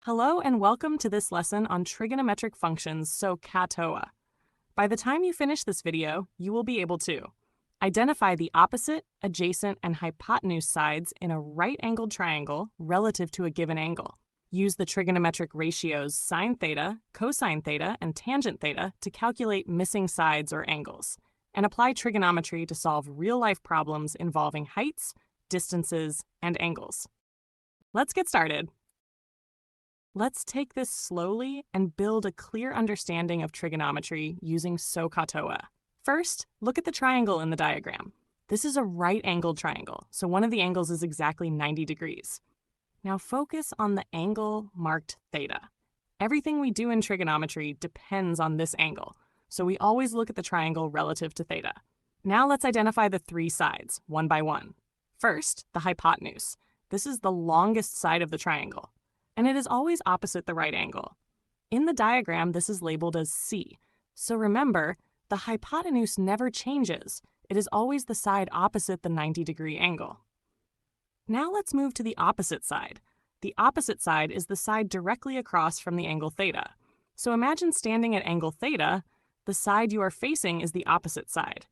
Hello and welcome to this lesson on trigonometric functions, so TOA. By the time you finish this video, you will be able to identify the opposite, adjacent, and hypotenuse sides in a right-angled triangle relative to a given angle. Use the trigonometric ratios sine theta, cosine theta, and tangent theta to calculate missing sides or angles, and apply trigonometry to solve real-life problems involving heights, distances, and angles. Let's get started. Let's take this slowly and build a clear understanding of trigonometry using SOH. First, look at the triangle in the diagram. This is a right-angled triangle, so one of the angles is exactly 90 degrees. Now focus on the angle marked theta. Everything we do in trigonometry depends on this angle, so we always look at the triangle relative to theta. Now let's identify the three sides, one by one. First, the hypotenuse. This is the longest side of the triangle, and it is always opposite the right angle. In the diagram, this is labeled as C. So remember, the hypotenuse never changes. It is always the side opposite the 90-degree angle. Now let's move to the opposite side. The opposite side is the side directly across from the angle theta. So imagine standing at angle theta, the side you are facing is the opposite side.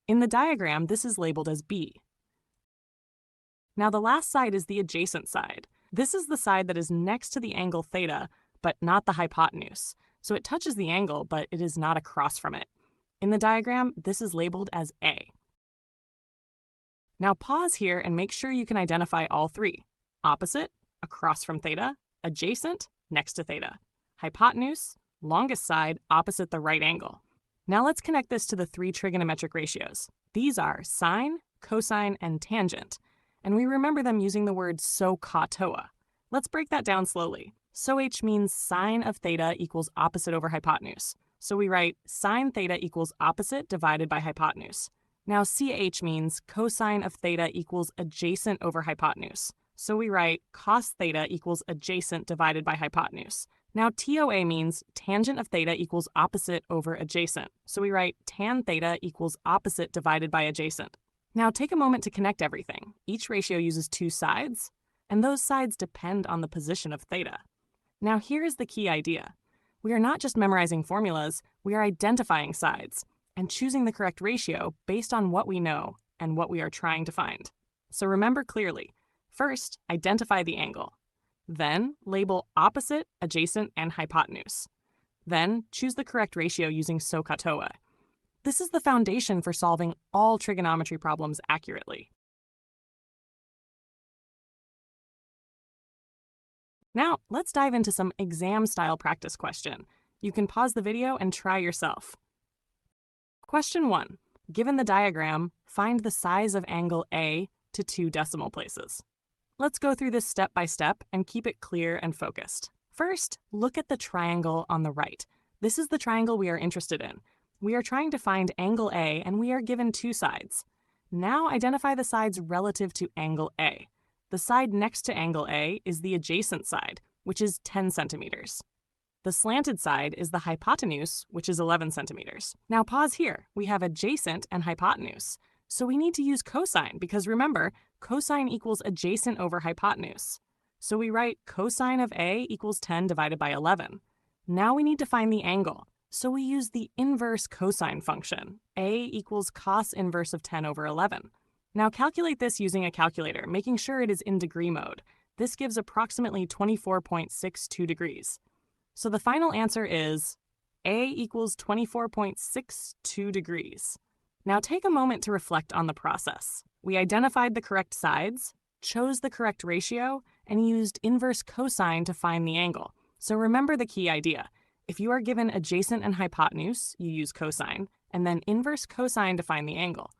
In the diagram, this is labeled as B. Now the last side is the adjacent side. This is the side that is next to the angle theta, but not the hypotenuse. So it touches the angle, but it is not across from it. In the diagram, this is labeled as A. Now pause here and make sure you can identify all three. Opposite, across from theta, adjacent, next to theta. Hypotenuse, longest side, opposite the right angle. Now let's connect this to the three trigonometric ratios. These are sine, cosine, and tangent, and we remember them using the word SOH. Let's break that down slowly. SOH means sine of theta equals opposite over hypotenuse. So we write sine theta equals opposite divided by hypotenuse. Now CAH means cosine of theta equals adjacent over hypotenuse. So we write cos theta equals adjacent divided by hypotenuse. Now TOA means tangent of theta equals opposite over adjacent. So we write tan theta equals opposite divided by adjacent. Now take a moment to connect everything. Each ratio uses two sides, and those sides depend on the position of theta. Now here is the key idea. We are not just memorizing formulas, we are identifying sides and choosing the correct ratio based on what we know and what we are trying to find. So remember clearly. First, identify the angle. Then, label opposite, adjacent, and hypotenuse. Then, choose the correct ratio using SOH. This is the foundation for solving all trigonometry problems accurately. Now, let's dive into some exam-style practice question. You can pause the video and try yourself. Question 1. Given the diagram, find the size of angle A to 2 decimal places. Let's go through this step by step and keep it clear and focused. First, look at the triangle on the right. This is the triangle we are interested in. We are trying to find angle A, and we are given two sides. Now identify the sides relative to angle A. The side next to angle A is the adjacent side, which is 10 centimeters. The slanted side is the hypotenuse, which is 11 centimeters. Now pause here. We have adjacent and hypotenuse. So we need to use cosine because remember, cosine equals adjacent over hypotenuse. So we write cosine of A equals 10 divided by 11. Now we need to find the angle. So we use the inverse cosine function. A equals cos inverse of 10 over 11. Now calculate this using a calculator, making sure it is in degree mode. This gives approximately 24.62 degrees. So the final answer is A equals 24.62 degrees. Now take a moment to reflect on the process. We identified the correct sides, chose the correct ratio, and used inverse cosine to find the angle. So remember the key idea. If you are given adjacent and hypotenuse, you use cosine, and then inverse cosine to find the angle.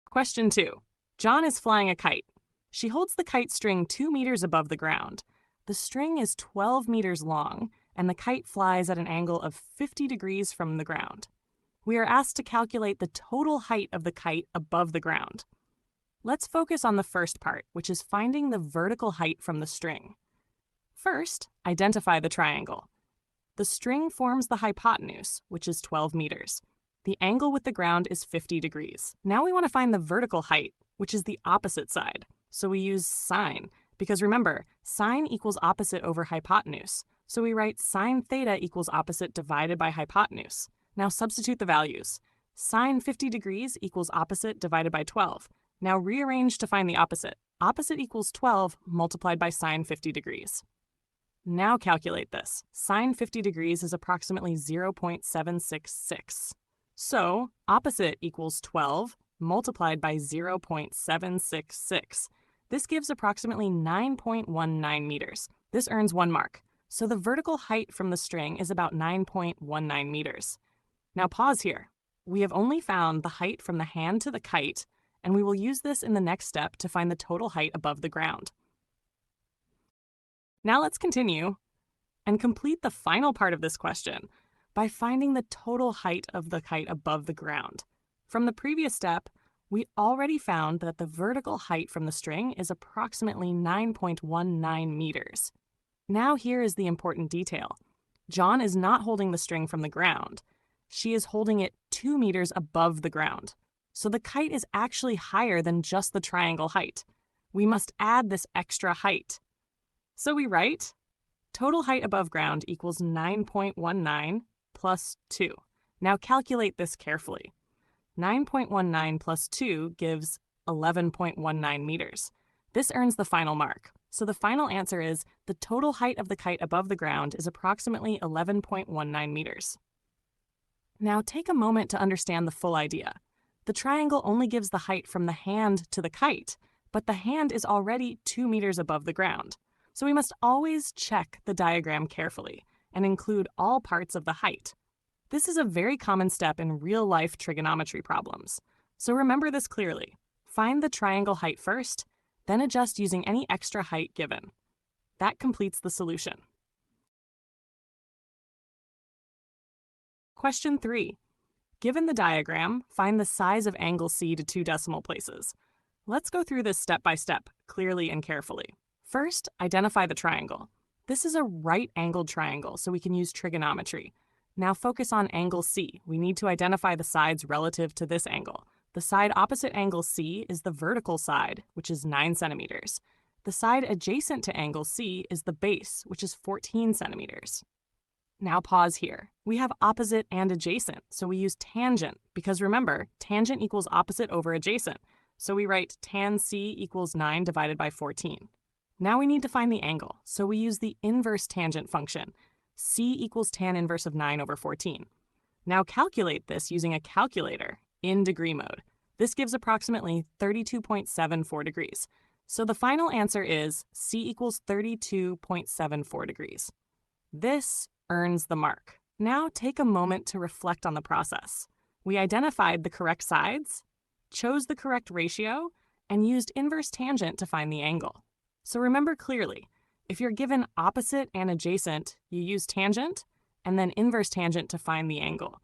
Question 2. John is flying a kite. She holds the kite string 2 meters above the ground. The string is 12 meters long, and the kite flies at an angle of 50 degrees from the ground. We are asked to calculate the total height of the kite above the ground. Let's focus on the first part, which is finding the vertical height from the string. First, identify the triangle. The string forms the hypotenuse, which is 12 meters. The angle with the ground is 50 degrees. Now we want to find the vertical height, which is the opposite side. So we use sine, because remember, sine equals opposite over hypotenuse. So we write sine theta equals opposite divided by hypotenuse. Now substitute the values. Sine 50 degrees equals opposite divided by 12. Now rearrange to find the opposite. Opposite equals 12 multiplied by sine 50 degrees. Now calculate this. Sine 50 degrees is approximately 0.766. So opposite equals 12 multiplied by 0.766. This gives approximately 9.19 meters. This earns 1 mark. So the vertical height from the string is about 9.19 meters. Now pause here. We have only found the height from the hand to the kite, and we will use this in the next step to find the total height above the ground. Now let's continue and complete the final part of this question by finding the total height of the kite above the ground. From the previous step, we already found that the vertical height from the string is approximately 9.19 meters. Now here is the important detail. John is not holding the string from the ground. She is holding it 2 meters above the ground. So the kite is actually higher than just the triangle height. We must add this extra height. So we write, total height above ground equals 9.19 plus 2. Now calculate this carefully. 9.19 plus 2 gives 11.19 meters. This earns the final mark. So the final answer is the total height of the kite above the ground is approximately 11.19 meters. Now take a moment to understand the full idea. The triangle only gives the height from the hand to the kite, but the hand is already 2 meters above the ground. So we must always check the diagram carefully and include all parts of the height. This is a very common step in real-life trigonometry problems. So remember this clearly. Find the triangle height first, then adjust using any extra height given. That completes the solution. Question 3. Given the diagram, find the size of angle C to 2 decimal places. Let's go through this step by step, clearly and carefully. First, identify the triangle. This is a right-angled triangle, so we can use trigonometry. Now focus on angle C. We need to identify the sides relative to this angle. The side opposite angle C is the vertical side, which is 9 centimeters. The side adjacent to angle C is the base, which is 14 centimeters. Now pause here. We have opposite and adjacent, so we use tangent, because remember, tangent equals opposite over adjacent. So we write tan C equals 9 divided by 14. Now we need to find the angle, so we use the inverse tangent function. C equals tan inverse of 9 over 14. Now calculate this using a calculator in degree mode. This gives approximately 32.74 degrees. So the final answer is C equals 32.74 degrees. This earns the mark. Now take a moment to reflect on the process. We identified the correct sides, chose the correct ratio, and used inverse tangent to find the angle. So remember clearly, if you're given opposite and adjacent, you use tangent and then inverse tangent to find the angle.